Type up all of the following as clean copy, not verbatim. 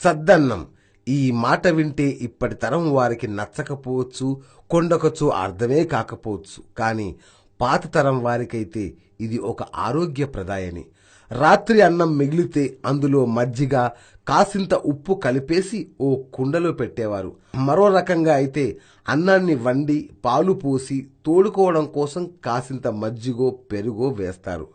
చద్దన్నం. ఈ మాట వింటే ఇప్పటి తరం వారికి నచ్చకపోవచ్చు, కొండకొచ్చు అర్థమే కాకపోవచ్చు. కానీ పాత తరం వారికైతే ఇది ఒక ఆరోగ్యప్రదాయని. రాత్రి అన్నం మిగిలితే అందులో మజ్జిగ, కాసింత ఉప్పు కలిపేసి ఓ కుండలో పెట్టేవారు. మరో రకంగా అయితే అన్నాన్ని వండి పాలు పోసి తోడుకోవడం కోసం కాసింత మజ్జిగో పెరుగో వేస్తారు.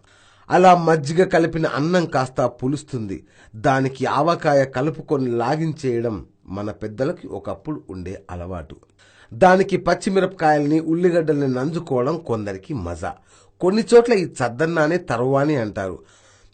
అలా మజ్జిగ కలిపిన అన్నం కాస్త పులుస్తుంది. దానికి ఆవకాయ కలుపుకొని లాగించేయడం మన పెద్దలకి ఒకప్పుడు ఉండే అలవాటు. దానికి పచ్చిమిరపకాయల్ని, ఉల్లిగడ్డల్ని నంజుకోవడం కొందరికి మజా. కొన్ని చోట్ల ఈ చద్దన్నానే తరువాని అంటారు.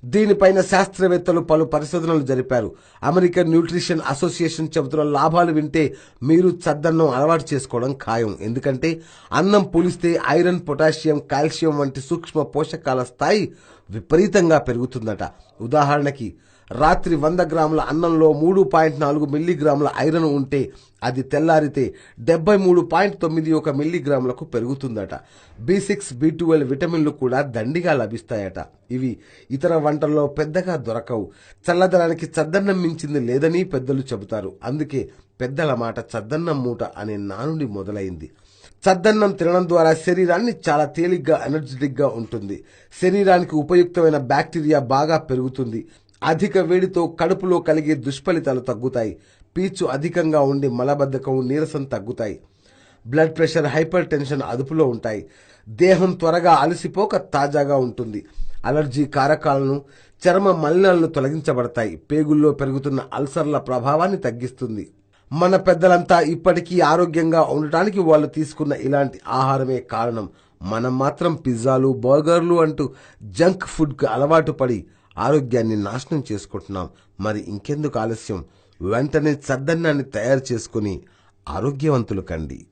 దీనిపైన శాస్త్రవేత్తలు పలు పరిశోధనలు జరిపారు. అమెరికన్ న్యూట్రిషన్ అసోసియేషన్ చెబుతున్న లాభాలు వింటే మీరు చద్దన్నం అలవాటు చేసుకోవడం ఖాయం. ఎందుకంటే అన్నం పులిస్తే ఐరన్, పొటాషియం, కాల్షియం వంటి సూక్ష్మ పోషకాల స్థాయి విపరీతంగా పెరుగుతుందట. ఉదాహరణకి రాత్రి 100 గ్రాముల అన్నంలో 3.4 మిల్లీగ్రాముల ఐరన్ ఉంటే అది తెల్లారితే 73.91 మిల్లీగ్రాములకు పెరుగుతుందట. B6, B12 విటమిన్లు కూడా దండిగా లభిస్తాయట. ఇవి ఇతర వంటల్లో పెద్దగా దొరకవు. చల్లదనానికి చద్దన్నం మించింది లేదని పెద్దలు చెబుతారు. అందుకే పెద్దల మాట చద్దన్నం మూట అనే నానుడి మొదలైంది. చద్దన్నం తినడం ద్వారా శరీరాన్ని చాలా తేలిగ్గా, ఎనర్జెటిక్గా ఉంటుంది. శరీరానికి ఉపయుక్తమైన బ్యాక్టీరియా బాగా పెరుగుతుంది. అధిక వేడితో కడుపులో కలిగే దుష్ఫలితాలు తగ్గుతాయి. పీచు అధికంగా ఉండి మలబద్ధకం, నీరసం తగ్గుతాయి. బ్లడ్ ప్రెషర్, హైపర్ టెన్షన్ అదుపులో ఉంటాయి. దేహం త్వరగా అలసిపోక తాజాగా ఉంటుంది. అలర్జీ కారకాలను, చర్మ మలినాలను తొలగించబడతాయి. పేగుల్లో పెరుగుతున్న అల్సర్ల ప్రభావాన్ని తగ్గిస్తుంది. మన పెద్దలంతా ఇప్పటికీ ఆరోగ్యంగా ఉండటానికి వాళ్ళు తీసుకున్న ఇలాంటి ఆహారమే కారణం. మనం మాత్రం పిజ్జాలు, బర్గర్లు అంటూ జంక్ ఫుడ్కి అలవాటు పడి ఆరోగ్యాన్ని నాశనం చేసుకుంటున్నాం. మరి ఇంకెందుకు ఆలస్యం? వెంటనే చద్దన్నాన్ని తయారు చేసుకుని ఆరోగ్యవంతులు కండి.